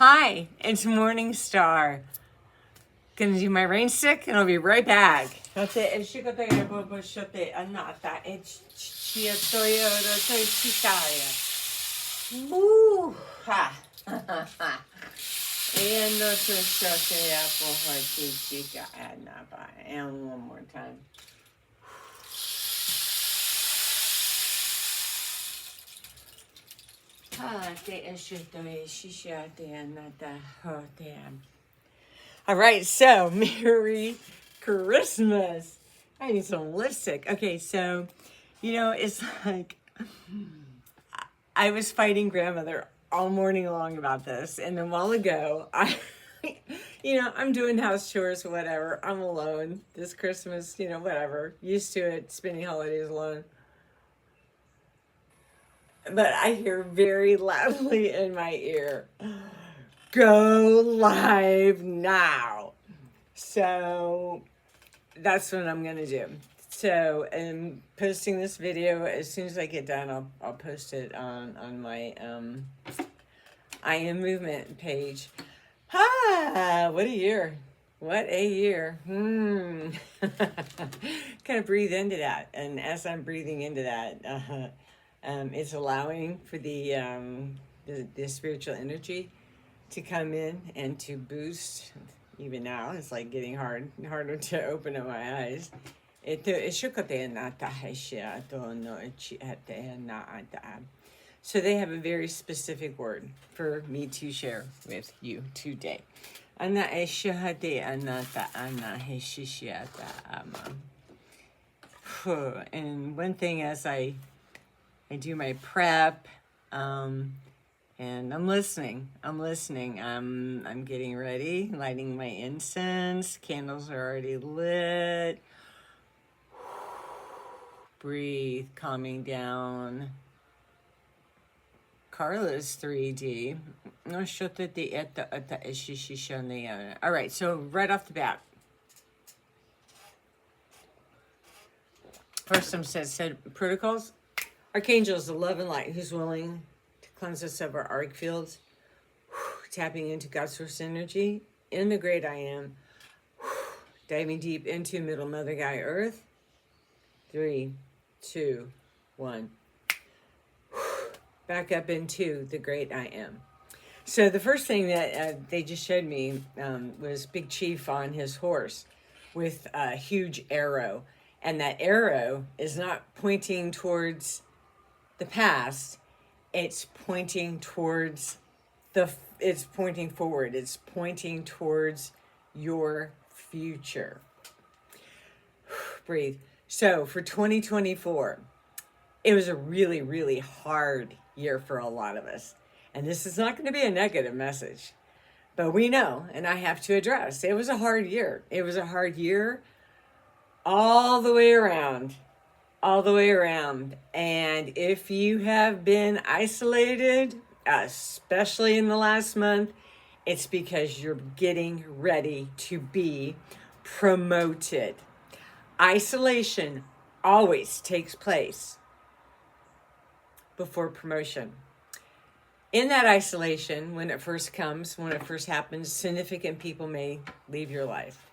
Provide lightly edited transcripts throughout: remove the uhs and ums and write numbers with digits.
Hi, it's Morningstar. Gonna do my rain stick and I'll be right back. Woo! Ha! And one more time. All right, so Merry Christmas. I need some lipstick. Okay, so, it's like I was fighting grandmother all morning long about this. And a while ago, I'm doing house chores, whatever. I'm alone this Christmas, whatever. Used to it, spending holidays alone. But I hear very loudly in my ear, go live now. So that's what I'm going to do. So I'm posting this video as soon as I get done. I'll post it on my I Am Movement page. What a year. What a year. Kind of breathe into that. And as I'm breathing into that, it's allowing for the spiritual energy to come in and to boost. Even now, it's like getting harder to open up my eyes. So they have a very specific word for me to share with you today. And one thing as I do my prep, and I'm listening. I'm getting ready, lighting my incense. Candles are already lit. Breathe, calming down. Carla's 3D. All right, so right off the bat. First, some said protocols. Archangel is the love and light who's willing to cleanse us of our auric fields, tapping into God's source energy in the great I am, diving deep into Middle Mother Gaia Earth. 3, 2, 1. Back up into the great I am. So the first thing that they just showed me was Big Chief on his horse with a huge arrow. And that arrow is not pointing towards the past. It's pointing towards it's pointing forward. It's pointing towards your future. Breathe. So for 2024, it was a really, really hard year for a lot of us. And this is not going to be a negative message, but we know, and I have to address, it was a hard year. It was a hard year all the way around. And if you have been isolated, especially in the last month, it's because you're getting ready to be promoted. Isolation always takes place before promotion. In that isolation, when it first happens, significant people may leave your life.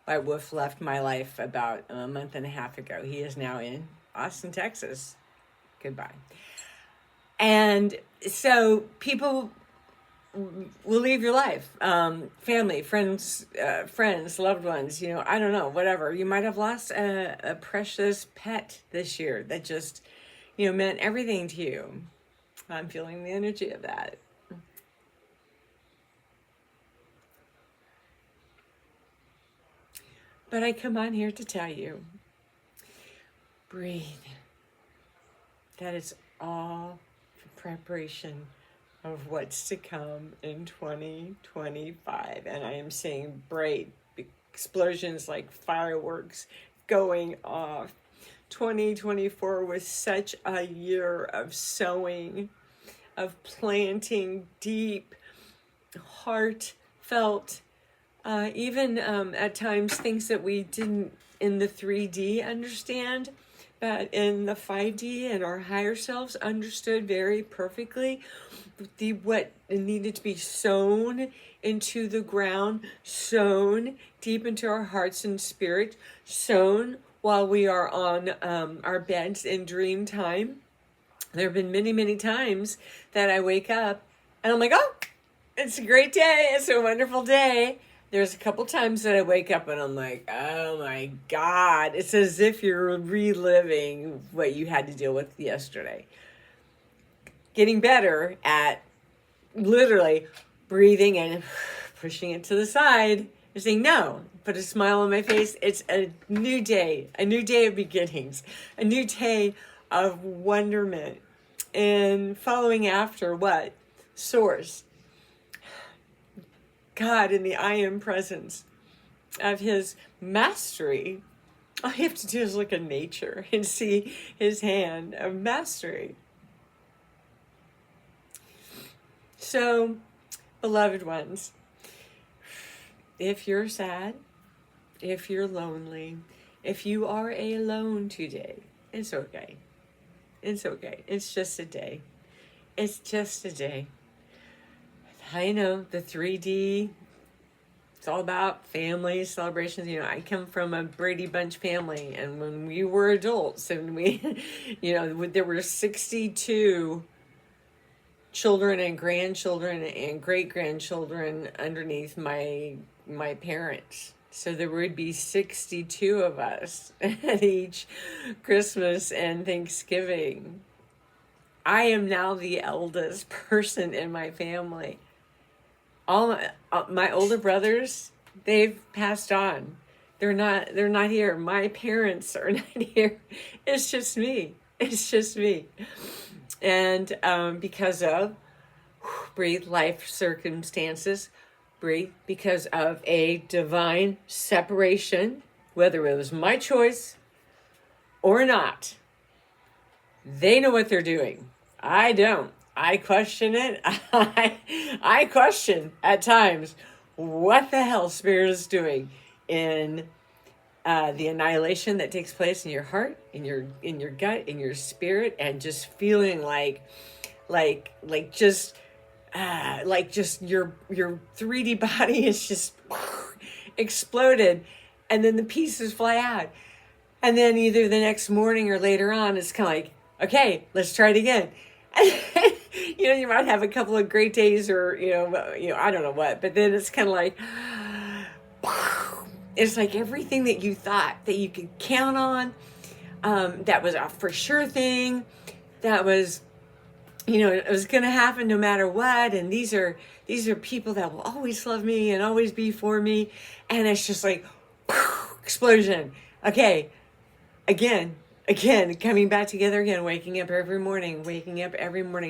My wolf left my life about a month and a half ago. He is now in Austin, Texas. Goodbye. And so people will leave your life. Family, friends, loved ones, I don't know, whatever. You might have lost a precious pet this year that just, meant everything to you. I'm feeling the energy of that. But I come on here to tell you, breathe. That is all for preparation of what's to come in 2025. And I am seeing bright explosions like fireworks going off. 2024 was such a year of sowing, of planting deep, heartfelt, even at times things that we didn't in the 3D understand, but in the 5D and our higher selves understood very perfectly what needed to be sown into the ground, sown deep into our hearts and spirit, sown while we are on our beds in dream time. There have been many, many times that I wake up and I'm like, oh, it's a great day. It's a wonderful day. There's a couple times that I wake up and I'm like, oh my God. It's as if you're reliving what you had to deal with yesterday. Getting better at literally breathing and pushing it to the side and saying no, put a smile on my face. It's a new day of beginnings, a new day of wonderment, and following after what? Source. God in the I am presence of his mastery. All you have to do is look at nature and see his hand of mastery. So, beloved ones, if you're sad, if you're lonely, if you are alone today, it's okay. It's okay. It's just a day. It's just a day. I know the 3D, it's all about family celebrations. You know, I come from a Brady Bunch family, and when we were adults and we, you know, there were 62 children and grandchildren and great-grandchildren underneath my parents. So there would be 62 of us at each Christmas and Thanksgiving. I am now the eldest person in my family. All my older brothers, they've passed on. They're not here. My parents are not here. It's just me. It's just me. And because of breathe life circumstances, breathe because of a divine separation, whether it was my choice or not, they know what they're doing. I don't. I question it. I question at times what the hell Spirit is doing in the annihilation that takes place in your heart, in your gut, in your spirit, and just feeling like just your 3D body is just exploded, and then the pieces fly out, and then either the next morning or later on, it's kind of like, okay, let's try it again. You know, you might have a couple of great days, or you know, I don't know what, but then it's kind of like, it's like everything that you thought that you could count on, that was a for sure thing, that was, you know, it was going to happen no matter what, and these are people that will always love me and always be for me, and it's just like explosion. Okay, again, coming back together again, waking up every morning,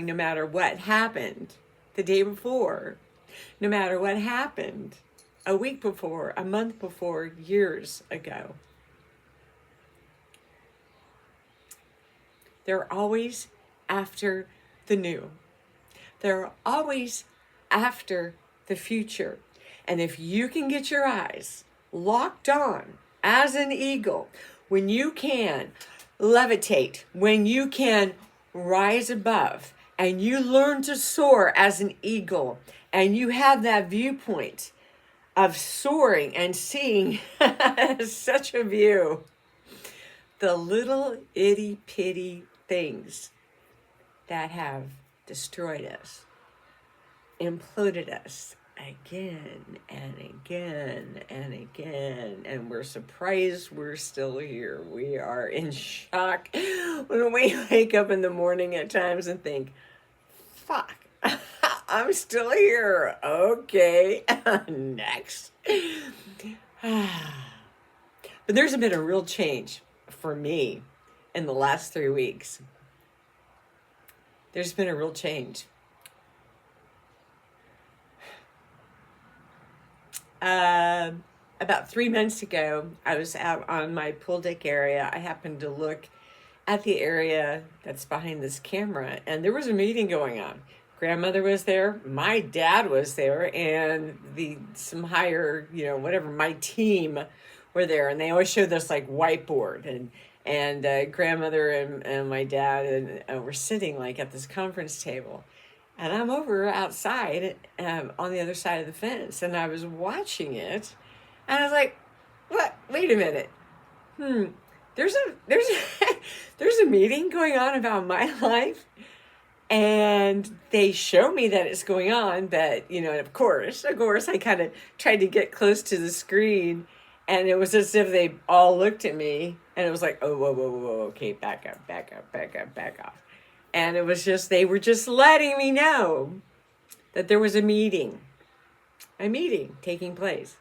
no matter what happened the day before, no matter what happened a week before, a month before, years ago. They're always after the new. They're always after the future. And if you can get your eyes locked on as an eagle, when you can levitate, when you can rise above, and you learn to soar as an eagle, and you have that viewpoint of soaring and seeing such a view, the little itty bitty things that have destroyed us, imploded us again and again and again, and we're surprised we're still here. We are in shock when we wake up in the morning at times and think, fuck, I'm still here. Okay, next. But there's been a real change for me in the last 3 weeks. There's been a real change. About 3 months ago, I was out on my pool deck area. I happened to look at the area that's behind this camera, and there was a meeting going on. Grandmother was there, my dad was there, and some higher, whatever, my team were there, and they always show this like whiteboard, and grandmother and my dad and were sitting like at this conference table, and I'm over outside on the other side of the fence, and I was watching it, and I was like, "What? Wait a minute. There's there's a meeting going on about my life." And they show me that it's going on, but, you know, and of course, I kind of tried to get close to the screen, and it was as if they all looked at me, and it was like, oh, whoa, whoa, whoa, okay, back up, back up, back up, back off. And it was just, they were just letting me know that there was a meeting taking place.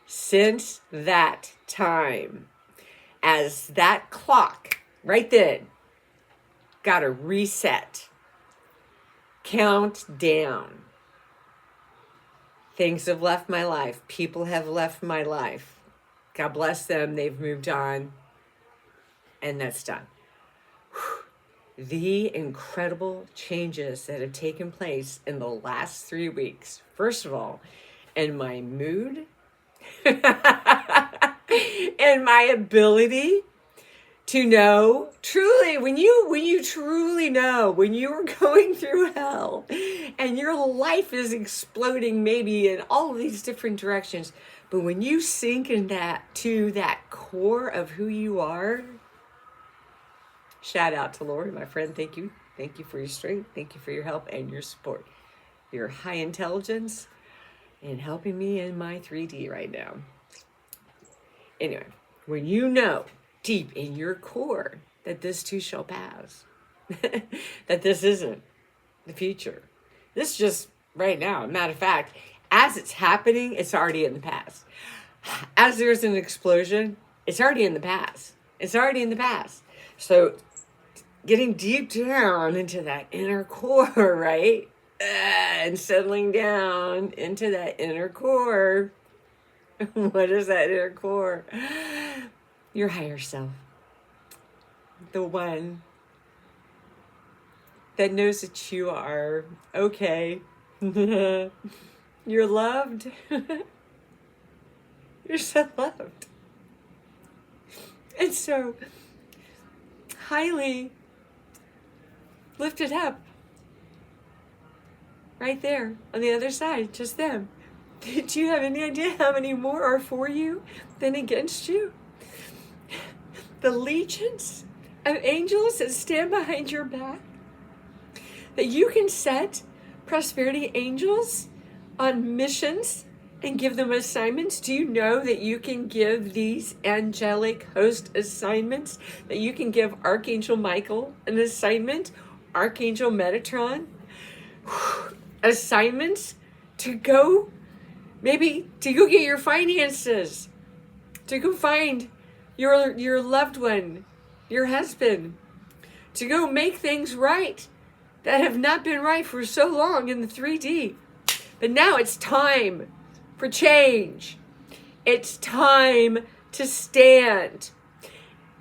Since that time, as that clock right then got a reset, count down, things have left my life. People have left my life. God bless them. They've moved on. And that's done. Whew. The incredible changes that have taken place in the last 3 weeks. First of all, in my mood, and my ability to know truly, when you truly know, when you are going through hell and your life is exploding maybe in all of these different directions, but when you sink in to that core of who you are, shout out to Lord, my friend, thank you. Thank you for your strength. Thank you for your help and your support. Your high intelligence and helping me in my 3D right now. Anyway, when you know deep in your core that this too shall pass, that this isn't the future. This is just right now. Matter of fact, as it's happening, it's already in the past. As there's an explosion, it's already in the past. It's already in the past. So getting deep down into that inner core, right? And settling down into that inner core. What is that inner core? Your higher self. The one that knows that you are okay. You're loved. You're so loved. And so highly lifted up. Right there on the other side, just them. Do you have any idea how many more are for you than against you? The legions of angels that stand behind your back, that you can set prosperity angels on missions and give them assignments. Do you know that you can give these angelic host assignments, that you can give Archangel Michael an assignment, Archangel Metatron assignments to go, maybe to go get your finances, to go find your loved one, your husband, to go make things right that have not been right for so long in the 3D. But now it's time for change. It's time to stand.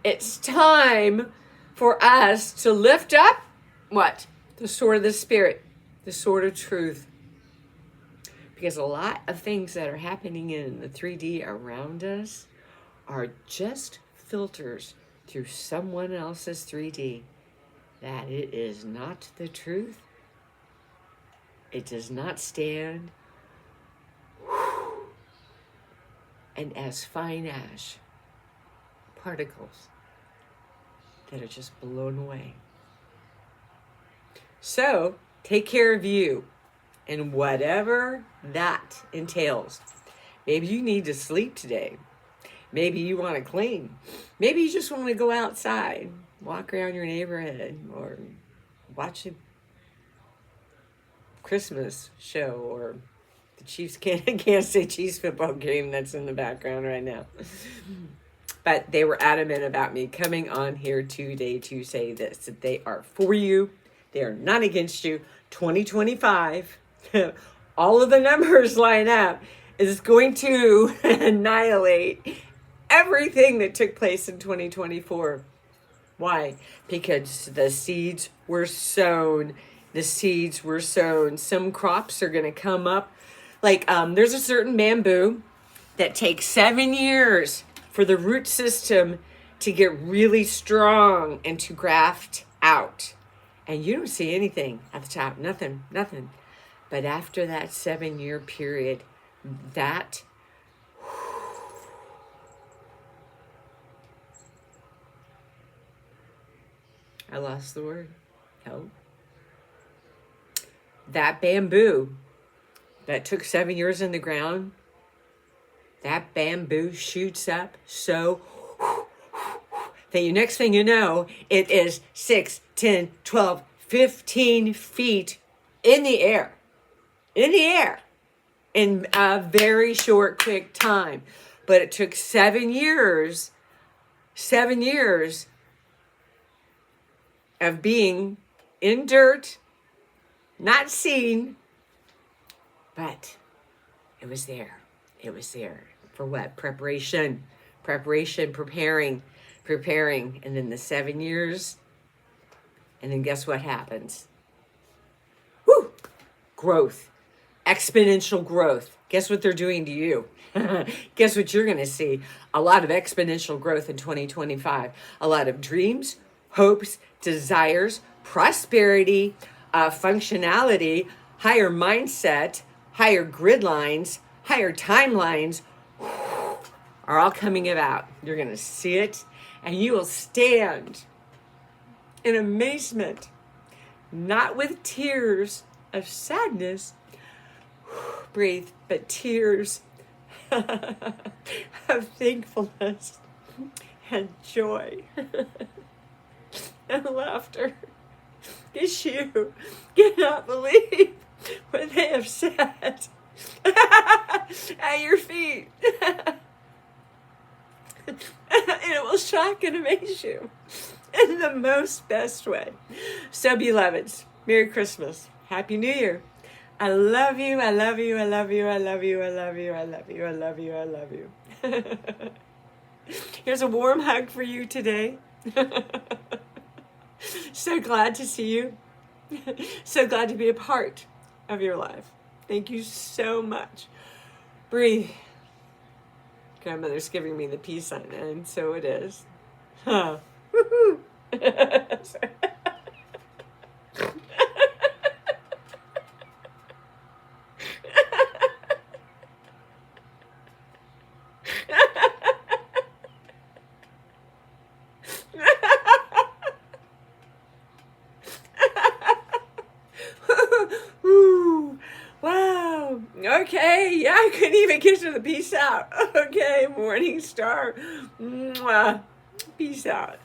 It's time for us to lift up what? The sword of the Spirit, the sword of truth. Because a lot of things that are happening in the 3D around us are just filters through someone else's 3D. That it is not the truth. It does not stand. And as fine ash, particles that are just blown away. So, take care of you and whatever that entails. Maybe you need to sleep today. Maybe you want to clean. Maybe you just want to go outside, walk around your neighborhood, or watch a Christmas show, or the Chiefs Kansas City Chiefs football game that's in the background right now. But they were adamant about me coming on here today to say this, that they are for you. They are not against you. 2025, all of the numbers line up, is going to annihilate everything that took place in 2024. Why? Because the seeds were sown. The seeds were sown. Some crops are going to come up. Like there's a certain bamboo that takes 7 years for the root system to get really strong and to graft out. And you don't see anything at the top, nothing. But after that 7-year period, that I lost the word. No. That bamboo that took 7 years in the ground, that bamboo shoots up so that you next thing you know, it is 6, 10, 12, 15 feet in the air. In the air. In a very short, quick time. But it took 7 years of being in dirt, not seen, but it was there. It was there. For what? Preparation, preparing. And then the 7 years, and then guess what happens? Woo! Growth. Exponential growth. Guess what they're doing to you? Guess what you're going to see? A lot of exponential growth in 2025. A lot of dreams, hopes, desires, prosperity, functionality, higher mindset, higher grid lines, higher timelines are all coming about. You're going to see it, and you will stand in amazement, not with tears of sadness, breathe, but tears of thankfulness and joy and laughter. Because you cannot believe what they have said at your feet. And it will shock and amaze you in the most best way. So, beloveds, Merry Christmas. Happy New Year. I love you. I love you. I love you. I love you. I love you. I love you. I love you. I love you. Here's a warm hug for you today. So glad to see you. So glad to be a part of your life. Thank you so much. Breathe. Grandmother's giving me the peace sign, and so it is. Huh. Woohoo! Wow. Okay. Yeah, I couldn't even get to the peace out. Okay, Morning Star. Mwah. Peace out.